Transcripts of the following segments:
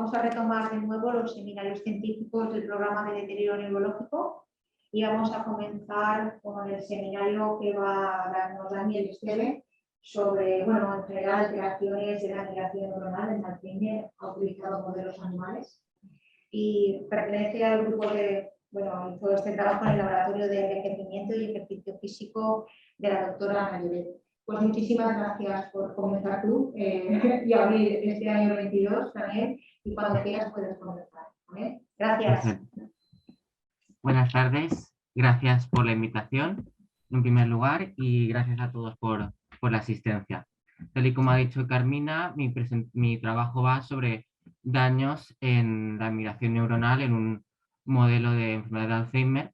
vamos a retomar de nuevo los seminarios científicos del programa de deterioro neurológico y vamos a comenzar con el seminario que va a darnos Daniel Esteve sobre, bueno, en general, alteraciones de la migración neuronal en Alzheimer, ha utilizado modelos animales y pertenece al grupo de, bueno, hizo este trabajo en el laboratorio de envejecimiento y ejercicio físico de la doctora Ana Lloret. Pues muchísimas gracias por comenzar tú y abrir este año 22 también, y cuando quieras puedes comenzar. ¿Vale? Gracias. Perfecto. Buenas tardes, gracias por la invitación en primer lugar y gracias a todos por la asistencia. Tal y como ha dicho Carmina, mi trabajo va sobre daños en la migración neuronal en un modelo de enfermedad de Alzheimer.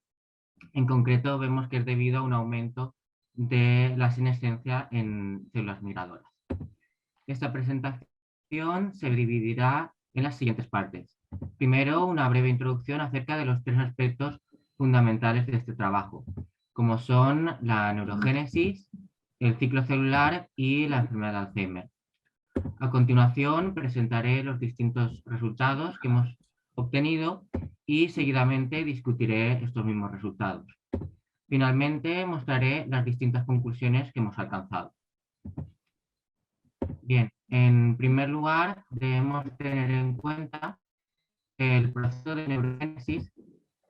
En concreto vemos que es debido a un aumento de la senescencia en células migradoras. Esta presentación se dividirá en las siguientes partes. Primero, una breve introducción acerca de los tres aspectos fundamentales de este trabajo, como son la neurogénesis, el ciclo celular y la enfermedad de Alzheimer. A continuación, presentaré los distintos resultados que hemos obtenido y seguidamente discutiré estos mismos resultados. Finalmente, mostraré las distintas conclusiones que hemos alcanzado. Bien, en primer lugar, debemos tener en cuenta que el proceso de neurogénesis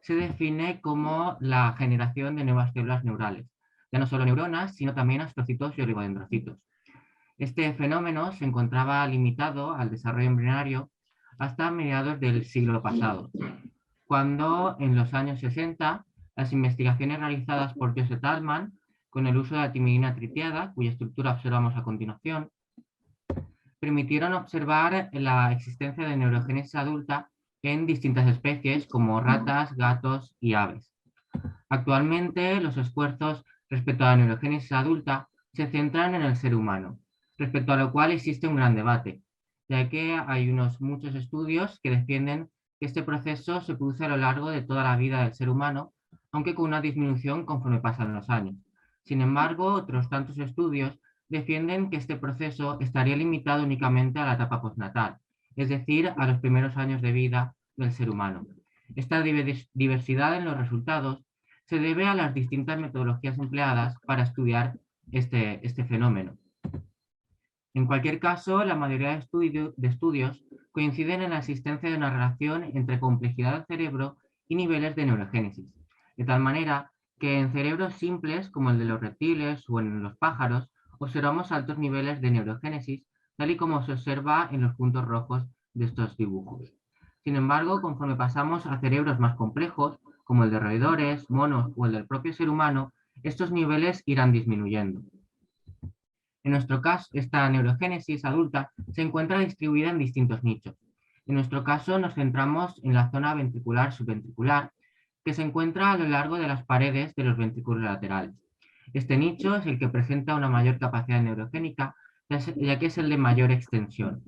se define como la generación de nuevas células neurales, ya no solo neuronas, sino también astrocitos y oligodendrocitos. Este fenómeno se encontraba limitado al desarrollo embrionario hasta mediados del siglo pasado, cuando en los años 60 las investigaciones realizadas por Joseph Altman con el uso de la timidina tritiada, cuya estructura observamos a continuación, permitieron observar la existencia de neurogénesis adulta en distintas especies como ratas, gatos y aves. Actualmente los esfuerzos respecto a la neurogénesis adulta se centran en el ser humano, respecto a lo cual existe un gran debate, ya que hay muchos estudios que defienden que este proceso se produce a lo largo de toda la vida del ser humano, aunque con una disminución conforme pasan los años. Sin embargo, otros tantos estudios defienden que este proceso estaría limitado únicamente a la etapa postnatal, es decir, a los primeros años de vida del ser humano. Esta diversidad en los resultados se debe a las distintas metodologías empleadas para estudiar este fenómeno. En cualquier caso, la mayoría de estudios coinciden en la existencia de una relación entre complejidad del cerebro y niveles de neurogénesis, de tal manera que en cerebros simples como el de los reptiles o en los pájaros observamos altos niveles de neurogénesis, tal y como se observa en los puntos rojos de estos dibujos. Sin embargo, conforme pasamos a cerebros más complejos, como el de roedores, monos o el del propio ser humano, estos niveles irán disminuyendo. En nuestro caso, esta neurogénesis adulta se encuentra distribuida en distintos nichos. En nuestro caso nos centramos en la zona ventricular subventricular, que se encuentra a lo largo de las paredes de los ventrículos laterales. Este nicho es el que presenta una mayor capacidad neurogénica, ya que es el de mayor extensión.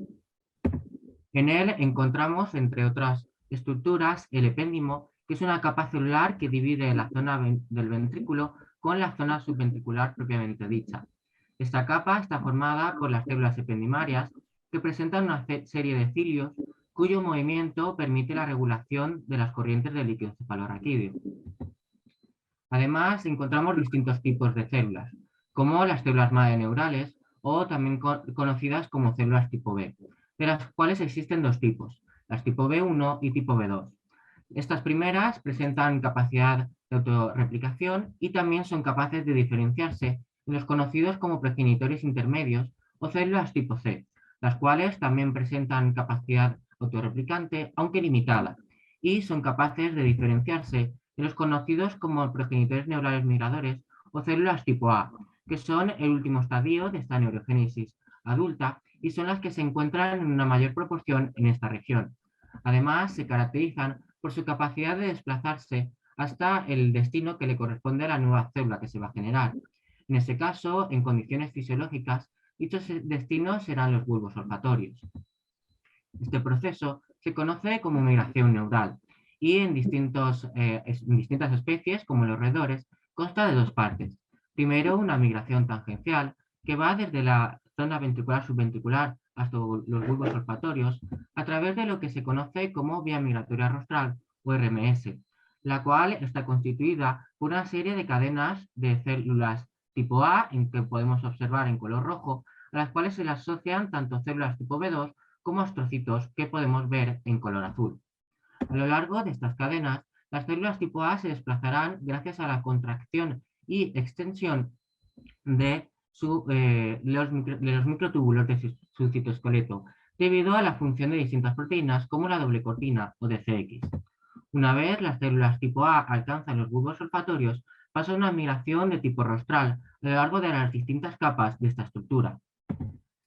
En él encontramos, entre otras estructuras, el epéndimo, que es una capa celular que divide la zona del ventrículo con la zona subventricular propiamente dicha. Esta capa está formada por las células ependimarias, que presentan una serie de cilios cuyo movimiento permite la regulación de las corrientes del líquido cefalorraquídeo. Además, encontramos distintos tipos de células, como las células madre neurales o también conocidas como células tipo B, de las cuales existen dos tipos, las tipo B1 y tipo B2. Estas primeras presentan capacidad de autorreplicación y también son capaces de diferenciarse en los conocidos como progenitores intermedios o células tipo C, las cuales también presentan capacidad autorreplicante, aunque limitada, y son capaces de diferenciarse de los conocidos como progenitores neurales migradores o células tipo A, que son el último estadio de esta neurogénesis adulta y son las que se encuentran en una mayor proporción en esta región. Además, se caracterizan por su capacidad de desplazarse hasta el destino que le corresponde a la nueva célula que se va a generar. En este caso, en condiciones fisiológicas, dichos destinos serán los bulbos olfatorios. Este proceso se conoce como migración neural y en distintas especies, como los roedores, consta de dos partes. Primero, una migración tangencial que va desde la zona ventricular subventricular hasta los bulbos olfatorios, a través de lo que se conoce como vía migratoria rostral o RMS, la cual está constituida por una serie de cadenas de células tipo A, en que podemos observar en color rojo, a las cuales se le asocian tanto células tipo B2 como astrocitos que podemos ver en color azul. A lo largo de estas cadenas, las células tipo A se desplazarán gracias a la contracción y extensión de los microtúbulos de su citoesqueleto, debido a la función de distintas proteínas como la doble cortina o DCX. Una vez las células tipo A alcanzan los bulbos olfatorios, pasa una migración de tipo rostral a lo largo de las distintas capas de esta estructura.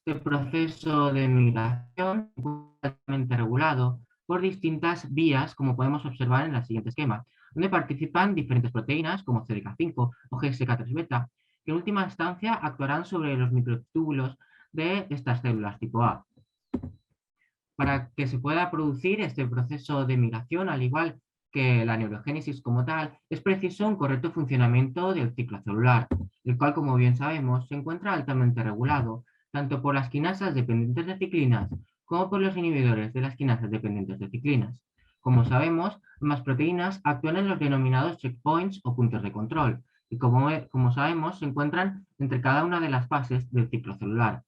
Este proceso de migración es completamente regulado por distintas vías, como podemos observar en el siguiente esquema, donde participan diferentes proteínas como CDK5 o GSK3 beta, que en última instancia actuarán sobre los microtúbulos de estas células tipo A. Para que se pueda producir este proceso de migración, al igual que la neurogénesis como tal, es preciso un correcto funcionamiento del ciclo celular, el cual, como bien sabemos, se encuentra altamente regulado, tanto por las quinasas dependientes de ciclinas como por los inhibidores de las quinasas dependientes de ciclinas. Como sabemos, ambas proteínas actúan en los denominados checkpoints o puntos de control, y como sabemos, se encuentran entre cada una de las fases del ciclo celular.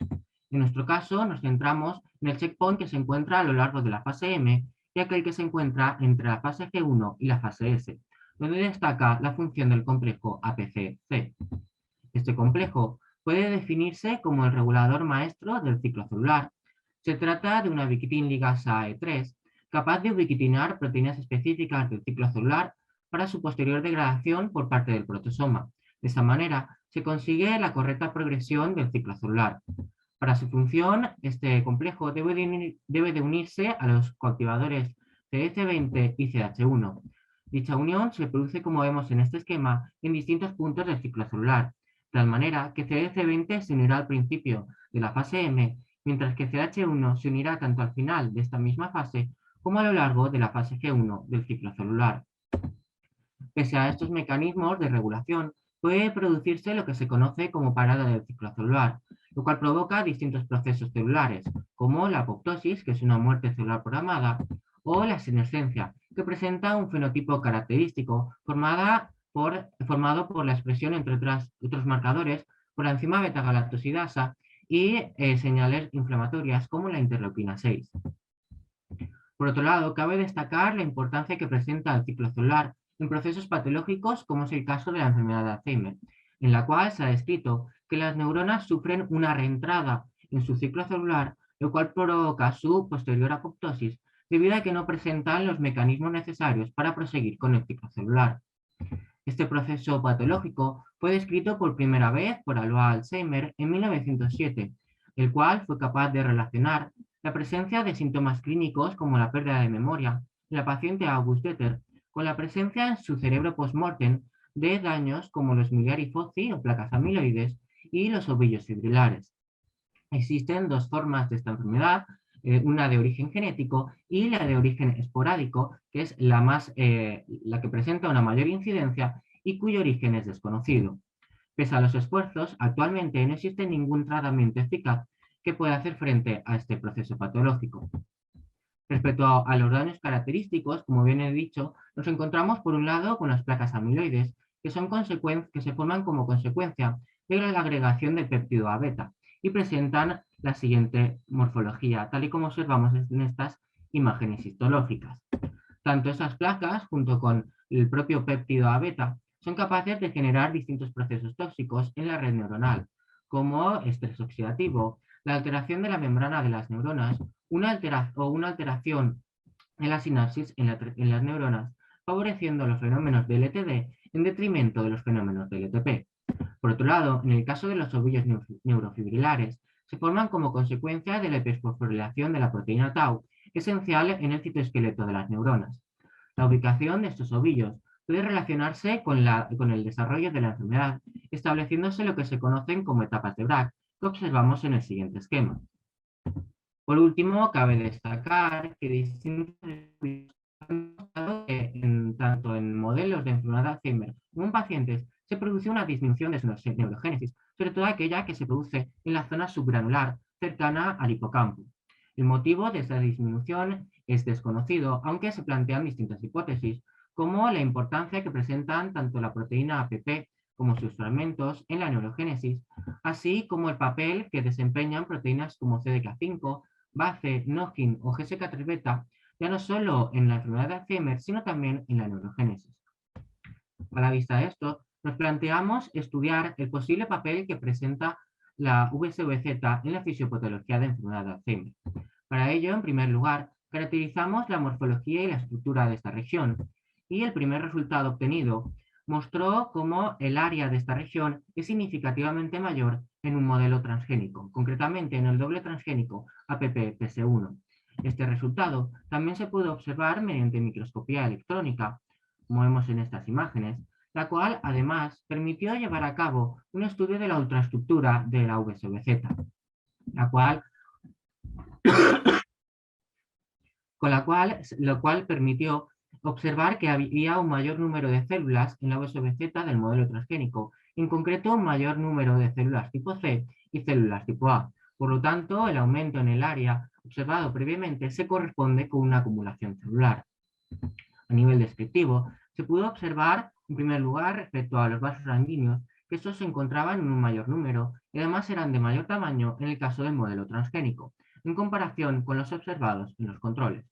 En nuestro caso, nos centramos en el checkpoint que se encuentra a lo largo de la fase M y aquel que se encuentra entre la fase G1 y la fase S, donde destaca la función del complejo APC-C. Este complejo puede definirse como el regulador maestro del ciclo celular. Se trata de una ubiquitin ligasa E3, capaz de ubiquitinar proteínas específicas del ciclo celular para su posterior degradación por parte del protosoma. De esta manera, se consigue la correcta progresión del ciclo celular. Para su función, este complejo debe de unirse a los coactivadores CDC20 y CH1. Dicha unión se produce, como vemos en este esquema, en distintos puntos del ciclo celular, de tal manera que CDC20 se unirá al principio de la fase M, mientras que CH1 se unirá tanto al final de esta misma fase como a lo largo de la fase G1 del ciclo celular. Pese a estos mecanismos de regulación, puede producirse lo que se conoce como parada del ciclo celular, lo cual provoca distintos procesos celulares, como la apoptosis, que es una muerte celular programada, o la senescencia, que presenta un fenotipo característico formado por la expresión, entre otros marcadores, por la enzima beta-galactosidasa y señales inflamatorias como la interleuquina 6. Por otro lado, cabe destacar la importancia que presenta el ciclo celular en procesos patológicos, como es el caso de la enfermedad de Alzheimer, en la cual se ha descrito que las neuronas sufren una reentrada en su ciclo celular, lo cual provoca su posterior apoptosis, debido a que no presentan los mecanismos necesarios para proseguir con el ciclo celular. Este proceso patológico fue descrito por primera vez por Alois Alzheimer en 1907, el cual fue capaz de relacionar la presencia de síntomas clínicos como la pérdida de memoria en la paciente August Deter con la presencia en su cerebro post-mortem de daños como los miliari fozzi o placas amiloides y los ovillos fibrilares. Existen dos formas de esta enfermedad, una de origen genético y la de origen esporádico, que es la que presenta una mayor incidencia y cuyo origen es desconocido. Pese a los esfuerzos, actualmente no existe ningún tratamiento eficaz que pueda hacer frente a este proceso patológico. Respecto a los daños característicos, como bien he dicho, nos encontramos por un lado con las placas amiloides, que se forman como consecuencia de la agregación del péptido A beta y presentan la siguiente morfología, tal y como observamos en estas imágenes histológicas. Tanto esas placas, junto con el propio péptido A beta, son capaces de generar distintos procesos tóxicos en la red neuronal, como estrés oxidativo, la alteración de la membrana de las neuronas, una alteración en la sinapsis en las neuronas, favoreciendo los fenómenos de LTD en detrimento de los fenómenos de LTP. Por otro lado, en el caso de los ovillos neurofibrilares, se forman como consecuencia de la hiperfosforilación de la proteína tau, esencial en el citoesqueleto de las neuronas. La ubicación de estos ovillos puede relacionarse con el desarrollo de la enfermedad, estableciéndose lo que se conocen como etapas de Bragg, que observamos en el siguiente esquema. Por último, cabe destacar que distintos estudios han mostrado que tanto en modelos de enfermedad de Alzheimer como en pacientes se produce una disminución de su neurogénesis, sobre todo aquella que se produce en la zona subgranular, cercana al hipocampo. El motivo de esta disminución es desconocido, aunque se plantean distintas hipótesis, como la importancia que presentan tanto la proteína APP como sus fragmentos en la neurogénesis, así como el papel que desempeñan proteínas como CDK5, BACE, NOGIN o GSK3 beta, ya no solo en la enfermedad de Alzheimer, sino también en la neurogénesis. A la vista de esto, nos planteamos estudiar el posible papel que presenta la VSV-Z en la fisiopatología de enfermedad de Alzheimer. Para ello, en primer lugar, caracterizamos la morfología y la estructura de esta región, y el primer resultado obtenido mostró cómo el área de esta región es significativamente mayor en un modelo transgénico, concretamente en el doble transgénico APP-PS1. Este resultado también se pudo observar mediante microscopía electrónica, como vemos en estas imágenes, la cual además permitió llevar a cabo un estudio de la ultraestructura de la VSV-Z, lo cual permitió observar que había un mayor número de células en la VSV-Z del modelo transgénico, en concreto un mayor número de células tipo C y células tipo A. Por lo tanto, el aumento en el área observado previamente se corresponde con una acumulación celular. A nivel descriptivo, se pudo observar, en primer lugar, respecto a los vasos sanguíneos, que estos se encontraban en un mayor número y además eran de mayor tamaño en el caso del modelo transgénico, en comparación con los observados en los controles.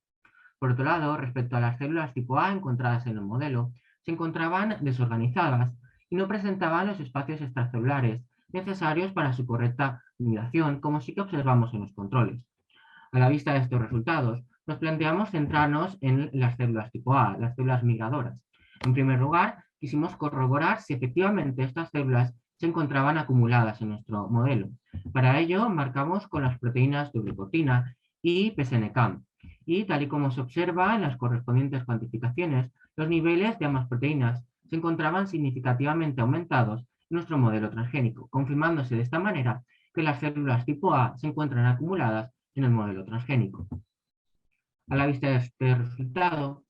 Por otro lado, respecto a las células tipo A encontradas en el modelo, se encontraban desorganizadas y no presentaban los espacios extracelulares necesarios para su correcta migración, como sí que observamos en los controles. A la vista de estos resultados, nos planteamos centrarnos en las células tipo A, las células migradoras. En primer lugar, quisimos corroborar si efectivamente estas células se encontraban acumuladas en nuestro modelo. Para ello, marcamos con las proteínas de glicotina y PSNCAM. Y tal y como se observa en las correspondientes cuantificaciones, los niveles de ambas proteínas se encontraban significativamente aumentados en nuestro modelo transgénico, confirmándose de esta manera que las células tipo A se encuentran acumuladas en el modelo transgénico. A la vista de este resultado,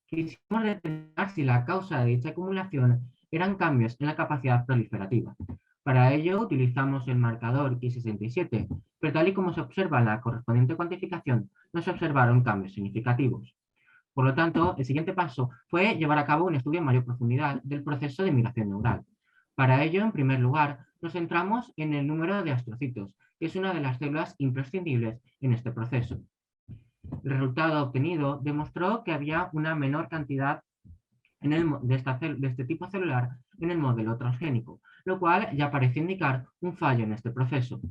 quisimos determinar si la causa de dicha acumulación eran cambios en la capacidad proliferativa. Para ello utilizamos el marcador Ki67, pero tal y como se observa en la correspondiente cuantificación, no se observaron cambios significativos. Por lo tanto, el siguiente paso fue llevar a cabo un estudio en mayor profundidad del proceso de migración neural. Para ello, en primer lugar, nos centramos en el número de astrocitos, que es una de las células imprescindibles en este proceso. El resultado obtenido demostró que había una menor cantidad de este tipo celular en el modelo transgénico, lo cual ya parece indicar un fallo en este proceso.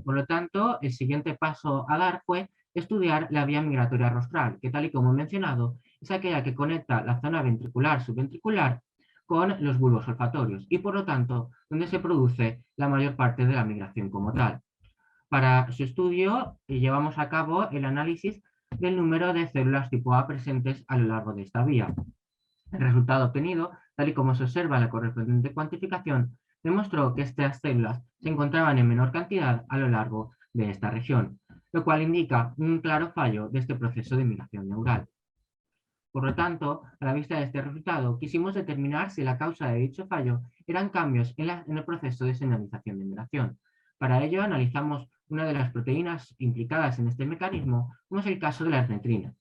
Por lo tanto, el siguiente paso a dar fue estudiar la vía migratoria rostral, que tal y como he mencionado, es aquella que conecta la zona ventricular-subventricular con los bulbos olfatorios y por lo tanto donde se produce la mayor parte de la migración como tal. Para su estudio llevamos a cabo el análisis del número de células tipo A presentes a lo largo de esta vía. El resultado obtenido, tal y como se observa en la correspondiente cuantificación, demostró que estas células se encontraban en menor cantidad a lo largo de esta región, lo cual indica un claro fallo de este proceso de migración neural. Por lo tanto, a la vista de este resultado, quisimos determinar si la causa de dicho fallo eran cambios en el proceso de señalización de migración. Para ello, analizamos una de las proteínas implicadas en este mecanismo, como es el caso de la ernetrina.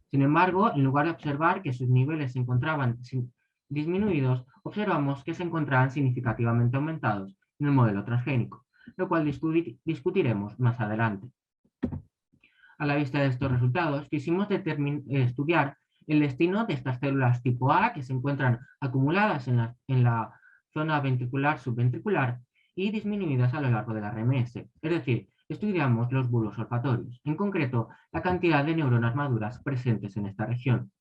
Sin embargo, en lugar de observar que sus niveles se encontraban disminuidos, observamos que se encontraban significativamente aumentados en el modelo transgénico, lo cual discutiremos más adelante. A la vista de estos resultados, quisimos estudiar el destino de estas células tipo A que se encuentran acumuladas en la zona ventricular-subventricular y disminuidas a lo largo de la RMS, es decir, estudiamos los bulbos olfatorios, en concreto la cantidad de neuronas maduras presentes en esta región.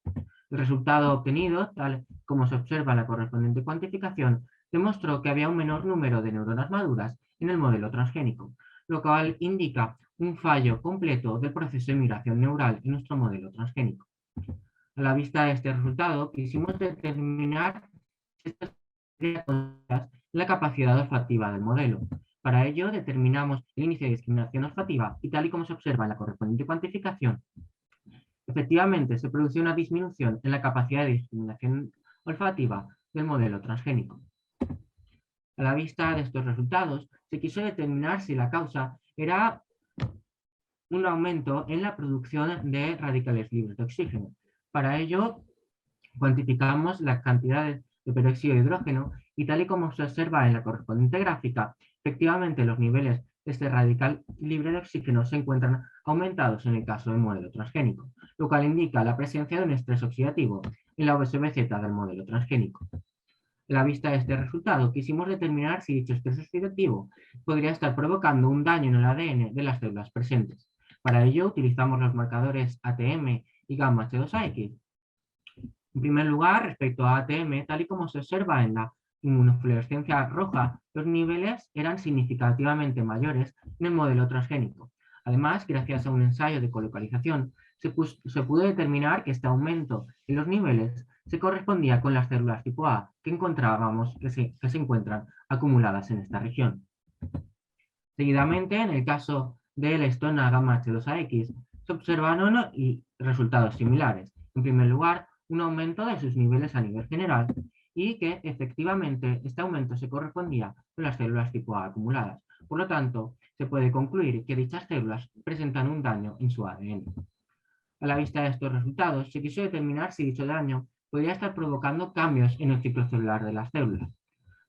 El resultado obtenido, tal como se observa en la correspondiente cuantificación, demostró que había un menor número de neuronas maduras en el modelo transgénico, lo cual indica un fallo completo del proceso de migración neural en nuestro modelo transgénico. A la vista de este resultado, quisimos determinar si estas la capacidad olfativa del modelo. Para ello, determinamos el índice de discriminación olfativa y tal y como se observa en la correspondiente cuantificación, efectivamente se produce una disminución en la capacidad de discriminación olfativa del modelo transgénico. A la vista de estos resultados, se quiso determinar si la causa era un aumento en la producción de radicales libres de oxígeno. Para ello, cuantificamos las cantidades de peróxido de hidrógeno y tal y como se observa en la correspondiente gráfica, efectivamente los niveles de este radical libre de oxígeno se encuentran aumentados en el caso del modelo transgénico, lo cual indica la presencia de un estrés oxidativo en la OSBZ del modelo transgénico. A la vista de este resultado, quisimos determinar si dicho estrés oxidativo podría estar provocando un daño en el ADN de las células presentes. Para ello, utilizamos los marcadores ATM y gamma H2AX. En primer lugar, respecto a ATM, tal y como se observa en la inmunofluorescencia roja, los niveles eran significativamente mayores en el modelo transgénico. Además, gracias a un ensayo de colocalización, se pudo determinar que este aumento en los niveles se correspondía con las células tipo A que encontrábamos que se encuentran acumuladas en esta región. Seguidamente, en el caso de la histona gamma H2AX, se observaron resultados similares. En primer lugar, un aumento de sus niveles a nivel general y que efectivamente este aumento se correspondía con las células tipo A acumuladas. Por lo tanto, se puede concluir que dichas células presentan un daño en su ADN. A la vista de estos resultados, se quiso determinar si dicho daño podría estar provocando cambios en el ciclo celular de las células.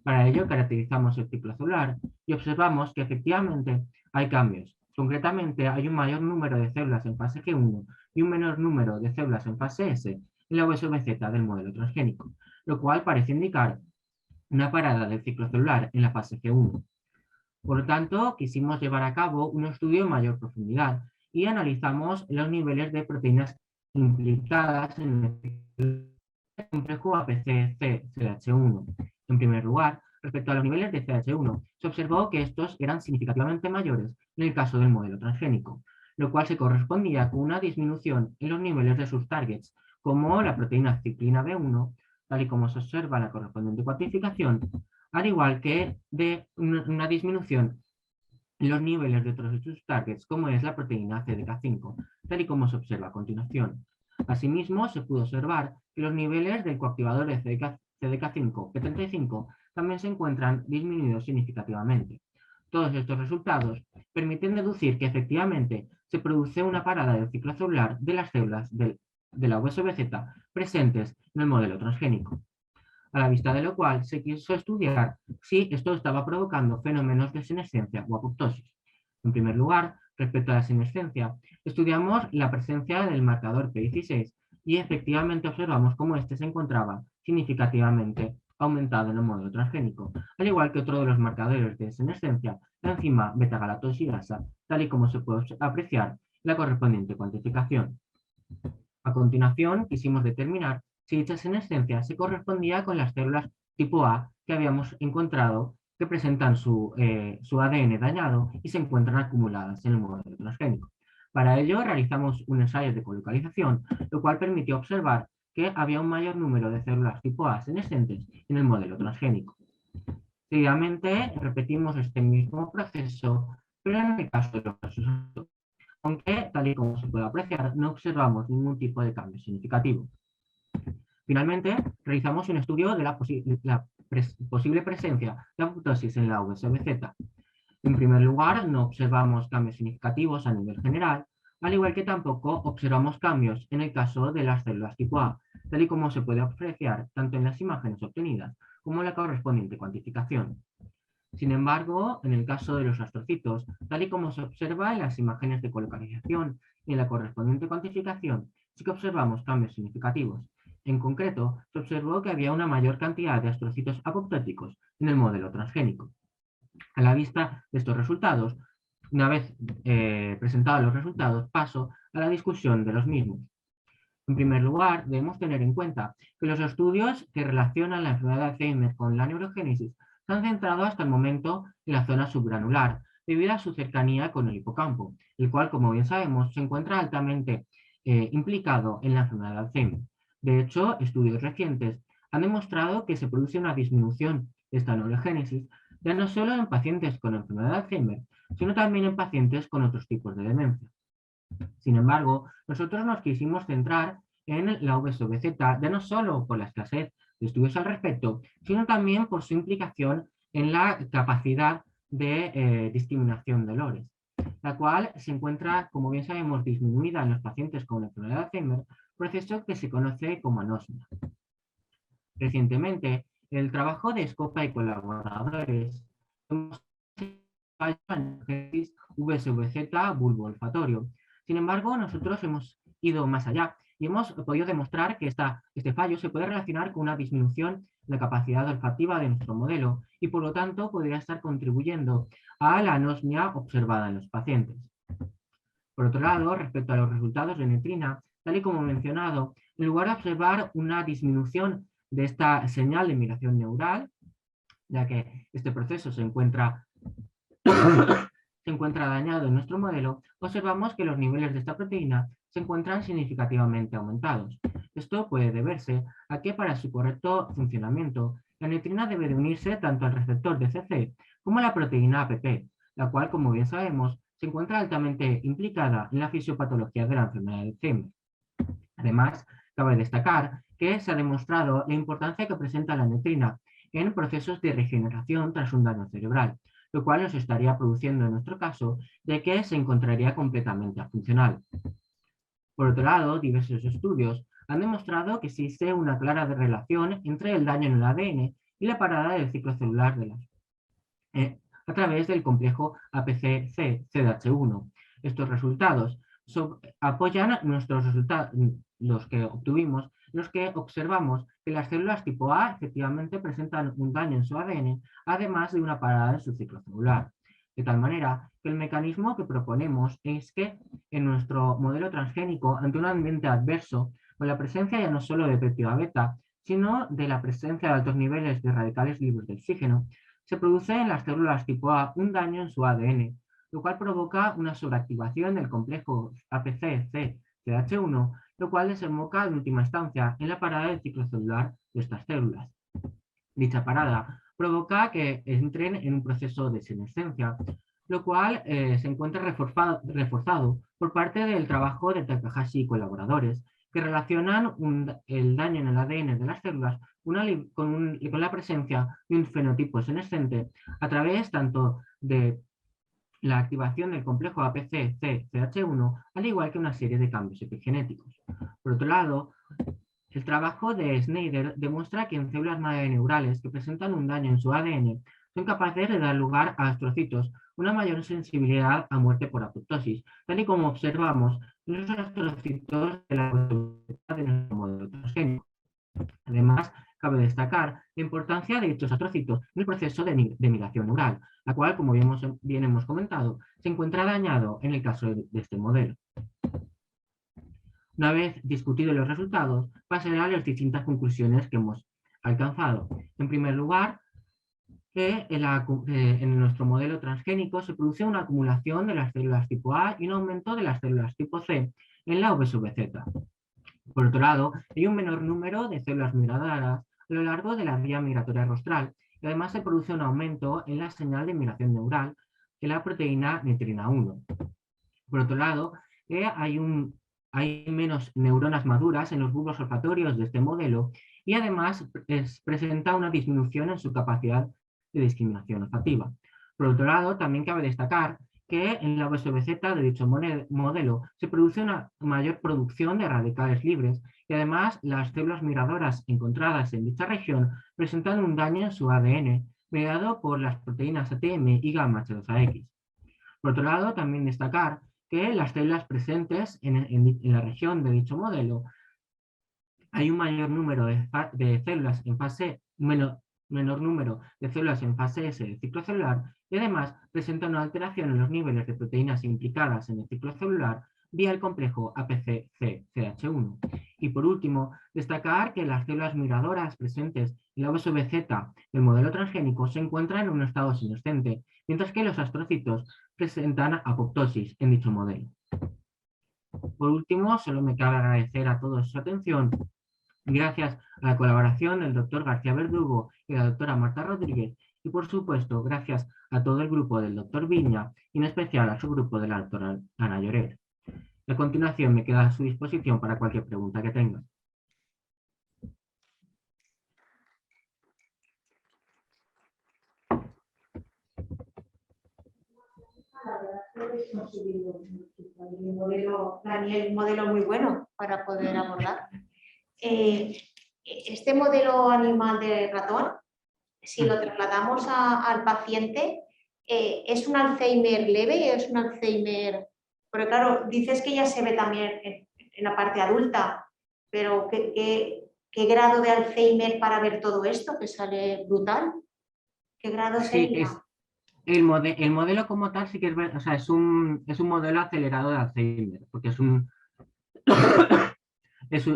Para ello, caracterizamos el ciclo celular y observamos que efectivamente hay cambios. Concretamente, hay un mayor número de células en fase G1 y un menor número de células en fase S en la OSBZ del modelo transgénico, lo cual parece indicar una parada del ciclo celular en la fase G1. Por lo tanto, quisimos llevar a cabo un estudio en mayor profundidad y analizamos los niveles de proteínas implicadas en el complejo APC-CH1. En primer lugar, respecto a los niveles de CH1, se observó que estos eran significativamente mayores en el caso del modelo transgénico, lo cual se correspondía con una disminución en los niveles de sus targets, como la proteína ciclina B1, tal y como se observa en la correspondiente cuantificación, al igual que de una disminución en los niveles de otros de sus targets, como es la proteína CDK5, tal y como se observa a continuación. Asimismo, se pudo observar que los niveles del coactivador de CDK5 P35 también se encuentran disminuidos significativamente. Todos estos resultados permiten deducir que efectivamente se produce una parada del ciclo celular de las células de la USBZ presentes en el modelo transgénico. A la vista de lo cual se quiso estudiar si esto estaba provocando fenómenos de senescencia o apoptosis. En primer lugar, respecto a la senescencia, estudiamos la presencia del marcador P16 y efectivamente observamos cómo este se encontraba significativamente aumentado en el modelo transgénico, al igual que otro de los marcadores de senescencia, la enzima beta-galactosidasa, tal y como se puede apreciar en la correspondiente cuantificación. A continuación, quisimos determinar si dicha senescencia se correspondía con las células tipo A que habíamos encontrado que presentan su ADN dañado y se encuentran acumuladas en el modelo transgénico. Para ello realizamos un ensayo de colocalización, lo cual permitió observar que había un mayor número de células tipo A senescentes en el modelo transgénico. Seguidamente repetimos este mismo proceso, pero en el caso de los resultados, aunque tal y como se puede apreciar no observamos ningún tipo de cambio significativo. Finalmente, realizamos un estudio de la posible presencia de apoptosis en la USBZ. En primer lugar, no observamos cambios significativos a nivel general, al igual que tampoco observamos cambios en el caso de las células tipo A, tal y como se puede apreciar tanto en las imágenes obtenidas como en la correspondiente cuantificación. Sin embargo, en el caso de los astrocitos, tal y como se observa en las imágenes de colocalización y en la correspondiente cuantificación, sí que observamos cambios significativos. En concreto, se observó que había una mayor cantidad de astrocitos apoptóticos en el modelo transgénico. A la vista de estos resultados, una vez presentados los resultados, paso a la discusión de los mismos. En primer lugar, debemos tener en cuenta que los estudios que relacionan la enfermedad de Alzheimer con la neurogénesis se han centrado hasta el momento en la zona subgranular, debido a su cercanía con el hipocampo, el cual, como bien sabemos, se encuentra altamente implicado en la enfermedad de Alzheimer. De hecho, estudios recientes han demostrado que se produce una disminución de esta neurogénesis, ya no solo en pacientes con enfermedad de Alzheimer, sino también en pacientes con otros tipos de demencia. Sin embargo, nosotros nos quisimos centrar en la USBZ, ya no solo por la escasez de estudios al respecto, sino también por su implicación en la capacidad de discriminación de Lores, la cual se encuentra, como bien sabemos, disminuida en los pacientes con enfermedad de Alzheimer, proceso que se conoce como anosmia. Recientemente, el trabajo de Scopa y colaboradores VSVZ bulbo olfatorio. Sin embargo, nosotros hemos ido más allá y hemos podido demostrar que este fallo se puede relacionar con una disminución de la capacidad olfativa de nuestro modelo y por lo tanto podría estar contribuyendo a la anosmia observada en los pacientes. Por otro lado, respecto a los resultados de netrina, tal y como mencionado, en lugar de observar una disminución de esta señal de migración neural, ya que este proceso se encuentra dañado en nuestro modelo, observamos que los niveles de esta proteína se encuentran significativamente aumentados. Esto puede deberse a que para su correcto funcionamiento, la netrina debe de unirse tanto al receptor de CC como a la proteína APP, la cual, como bien sabemos, se encuentra altamente implicada en la fisiopatología de la enfermedad de Alzheimer. Además, cabe destacar que se ha demostrado la importancia que presenta la netrina en procesos de regeneración tras un daño cerebral, lo cual nos estaría produciendo en nuestro caso de que se encontraría completamente funcional. Por otro lado, diversos estudios han demostrado que existe una clara relación entre el daño en el ADN y la parada del ciclo celular a través del complejo APC-CDH1. Estos resultados apoyan nuestros resultados, los que obtuvimos, los que observamos que las células tipo A efectivamente presentan un daño en su ADN, además de una parada en su ciclo celular. De tal manera que el mecanismo que proponemos es que en nuestro modelo transgénico, ante un ambiente adverso, con la presencia ya no solo de péptida beta, sino de la presencia de altos niveles de radicales libres de oxígeno, se produce en las células tipo A un daño en su ADN, lo cual provoca una sobreactivación del complejo APC-CDH1, lo cual desemboca en última instancia en la parada del ciclo celular de estas células. Dicha parada provoca que entren en un proceso de senescencia, lo cual se encuentra reforzado por parte del trabajo de Takahashi y colaboradores, que relacionan el daño en el ADN de las células con la presencia de un fenotipo senescente a través tanto de la activación del complejo APC-CDH1, al igual que una serie de cambios epigenéticos. Por otro lado, el trabajo de Snyder demuestra que en células madre neurales que presentan un daño en su ADN son capaces de dar lugar a astrocitos una mayor sensibilidad a muerte por apoptosis, tal y como observamos en los astrocitos de nuestro modelo transgénico. Además, cabe destacar la importancia de dichos astrocitos en el proceso de migración neural, la cual, como bien hemos comentado, se encuentra dañado en el caso de este modelo. Una vez discutidos los resultados, pasaré a las distintas conclusiones que hemos alcanzado. En primer lugar, que en nuestro modelo transgénico se produce una acumulación de las células tipo A y un aumento de las células tipo C en la VSVZ. Por otro lado, hay un menor número de células migradoras a lo largo de la vía migratoria rostral y además se produce un aumento en la señal de migración neural de la proteína netrina 1. Por otro lado, hay menos neuronas maduras en los bulbos olfatorios de este modelo y además presenta una disminución en su capacidad de discriminación olfativa. Por otro lado, también cabe destacar que en la VSVZ de dicho modelo se produce una mayor producción de radicales libres y además las células migradoras encontradas en dicha región presentan un daño en su ADN mediado por las proteínas ATM y gamma H2AX. Por otro lado, también destacar que las células presentes en la región de dicho modelo hay un mayor número de células en fase menor número de células en fase S del ciclo celular y además presenta una alteración en los niveles de proteínas implicadas en el ciclo celular vía el complejo APC-CDH1. Y por último, destacar que las células migradoras presentes en la VSVZ del modelo transgénico se encuentran en un estado senescente, mientras que los astrocitos presentan apoptosis en dicho modelo. Por último, solo me cabe agradecer a todos su atención. Gracias a la colaboración del doctor García Verdugo y la doctora Marta Rodríguez, y por supuesto, gracias a todo el grupo del doctor Viña, y en especial a su grupo de la doctora Ana Lloret. A continuación, me queda a su disposición para cualquier pregunta que tengan. Daniel, un modelo muy bueno para poder abordar. Este modelo animal de ratón, si lo trasladamos al paciente, ¿es un Alzheimer leve? ¿Es un Alzheimer? Porque claro, dices que ya se ve también en la parte adulta, pero ¿qué grado de Alzheimer para ver todo esto que sale brutal? ¿Qué grado Sí, sería? el modelo como tal sí que es, o sea, es un modelo acelerado de Alzheimer, porque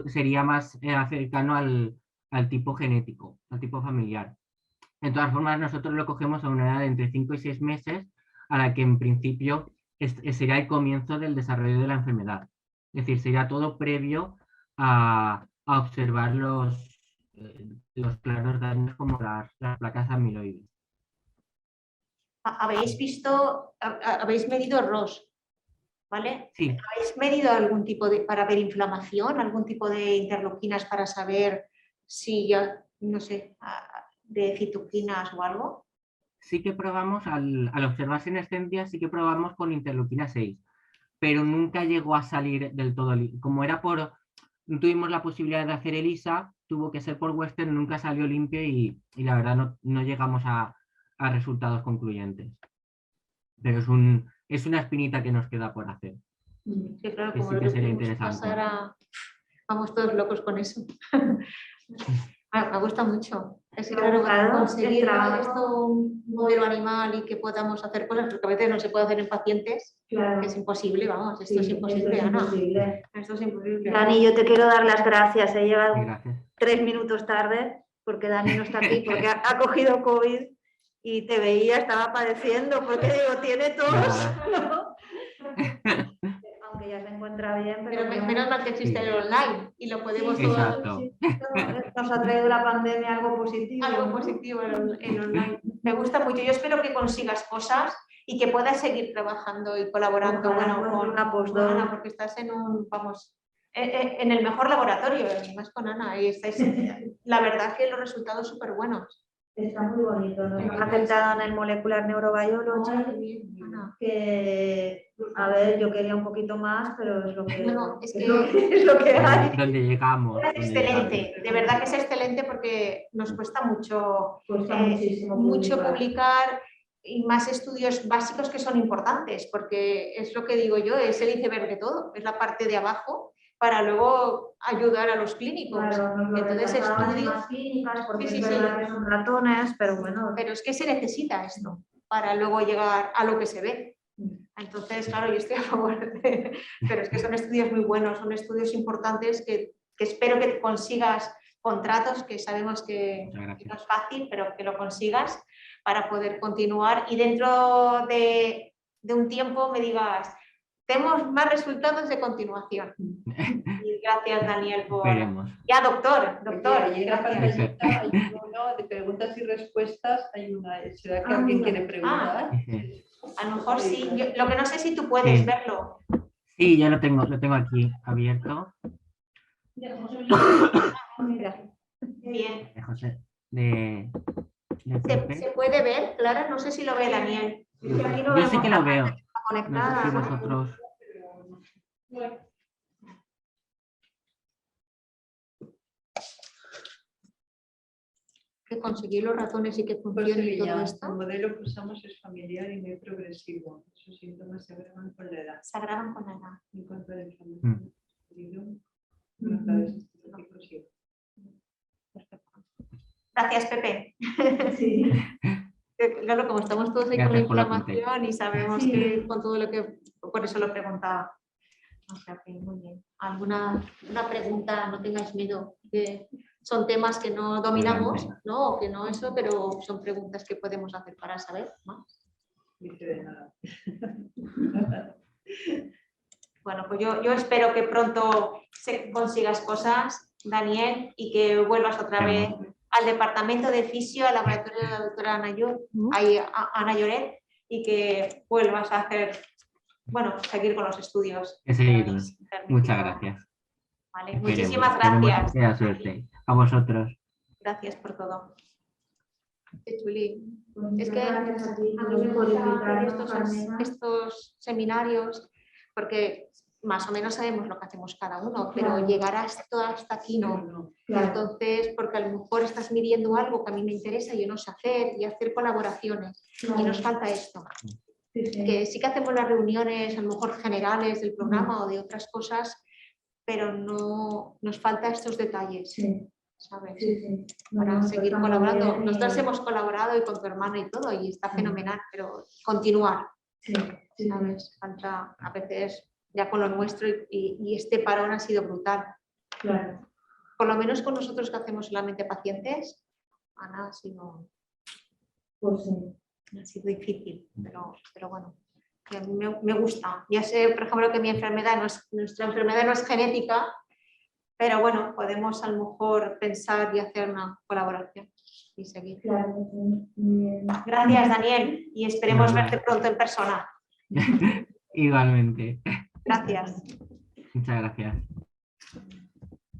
sería más cercano al tipo genético, al tipo familiar. De todas formas, nosotros lo cogemos a una edad de entre 5 y 6 meses, a la que en principio sería el comienzo del desarrollo de la enfermedad. Es decir, sería todo previo a observar los claros daños como las placas amiloides. Habéis medido ROS, ¿vale? Sí, ¿Habéis medido algún tipo para ver inflamación, algún tipo de interleuquinas para saber si ya, no sé, de citoquinas o algo? sí que probamos, al observar senescencia, sí que probamos con interleuquina 6, pero nunca llegó a salir del todo. Como no tuvimos la posibilidad de hacer ELISA, tuvo que ser por Western, nunca salió limpio y la verdad no llegamos a resultados concluyentes. Pero es una espinita que nos queda por hacer. Sí, claro, Que como sí lo que que sería podemos interesante. pasar vamos todos locos con eso. Me gusta mucho. Es que claro, conseguir esto, un modelo animal y que podamos hacer cosas, porque a veces no se puede hacer en pacientes, Claro. que es imposible, vamos, esto es Sí, imposible, esto es Ana. imposible. Esto es imposible. Dani, yo te quiero dar las gracias. He llegado Gracias. 3 minutos tarde porque Dani no está aquí, porque ha cogido COVID y te veía, estaba padeciendo, porque digo, tiene tos, ¿no? Aunque ya se encuentra bien, Pero menos mal que existe el online y lo podemos todo. Exacto. Nos ha traído la pandemia algo positivo. Algo positivo en online. Me gusta mucho. Yo espero que consigas cosas y que puedas seguir trabajando y colaborando. Ojalá Bueno, encuentre con una postdoc. Ana, porque estás en el mejor laboratorio, más con Ana. Y estáis, la verdad que los resultados súper buenos. Está muy bonito. Nos han aceptado en el Molecular Neurobiology, que, a ver, yo quería un poquito más, pero es lo que, Bueno, es es lo que hay. Donde llegamos. Es excelente, de verdad que es excelente porque nos cuesta mucho, mucho publicar y más estudios básicos que son importantes, porque es lo que digo yo, es el iceberg de todo, es la parte de abajo para luego ayudar a los clínicos. Claro, entonces estudios clínicas, porque sí, es sí, verdad que son ratones, pero bueno. Pero es que se necesita esto para luego llegar a lo que se ve. Entonces, claro, yo estoy a favor pero es que son estudios muy buenos, son estudios importantes que espero que consigas contratos, que sabemos que no es fácil, pero que lo consigas para poder continuar y dentro de un tiempo me digas, tenemos más resultados de continuación. Y gracias, Daniel, por... Veremos. Ya, doctor. Oye, en la pantallita hay uno de preguntas y respuestas, hay una, ¿será que alguien quiere preguntar? A lo mejor sí, lo que no sé si tú puedes verlo. Sí, ya lo tengo aquí abierto. Bien. De José, de Pepe. ¿Se puede ver, Clara? No sé si lo ve Daniel. Yo sí que lo veo. No sé si ¿no? vosotros. Que conseguir los ratones y que Pues funcione y todo el esto. modelo que usamos es familiar y muy progresivo. Sus síntomas se agravan con la edad. Se agravan con la edad. En cuanto a la inflamación, Gracias, Pepe. Sí. Claro, como estamos todos ahí con la inflamación y sabemos que con todo lo que... Por eso lo preguntaba. O sea, que muy bien. ¿Alguna pregunta? No tengáis miedo. Que son temas que no dominamos, ¿no? O que no eso, pero son preguntas que podemos hacer para saber más. Dice de nada. Bueno, pues yo espero que pronto consigas cosas, Daniel, y que vuelvas otra vez al departamento de fisio, al laboratorio de la doctora Ana Lloret, y que vuelvas a hacer, bueno, seguir con los estudios. Muchas gracias. Vale, muchísimas gracias. Suerte. A vosotros. Gracias por todo. Qué chuli. Pues Es muchas que gracias a ti a mí me por gusta hacer invitarnos, Carmena. estos seminarios porque más o menos sabemos lo que hacemos cada uno, pero Claro. llegar hasta aquí no. Claro, Entonces, porque a lo mejor estás midiendo algo que a mí me interesa y yo no sé hacer, y hacer colaboraciones. Y nos falta esto. sí, sí. Que sí que hacemos las reuniones a lo mejor generales del programa o de otras cosas, pero no nos falta estos detalles, Sí, ¿sabes? sí, sí. Para No, seguir está muy colaborando. bien, Nosotros hemos colaborado y con tu hermana y todo, y está Sí. fenomenal, pero continuar, Sí, sí, ¿sabes? Falta a veces ya con lo nuestro y este parón ha sido brutal. claro. Por lo menos con nosotros que hacemos solamente pacientes, Ana, ha sido Pues sí. difícil, pero bueno, que a mí me gusta. Ya sé, por ejemplo, que nuestra enfermedad no es genética, pero bueno, podemos a lo mejor pensar y hacer una colaboración y seguir. Claro, sí. Bien. Gracias, Daniel, y esperemos Nada. verte pronto en persona. Igualmente. Gracias. Muchas gracias.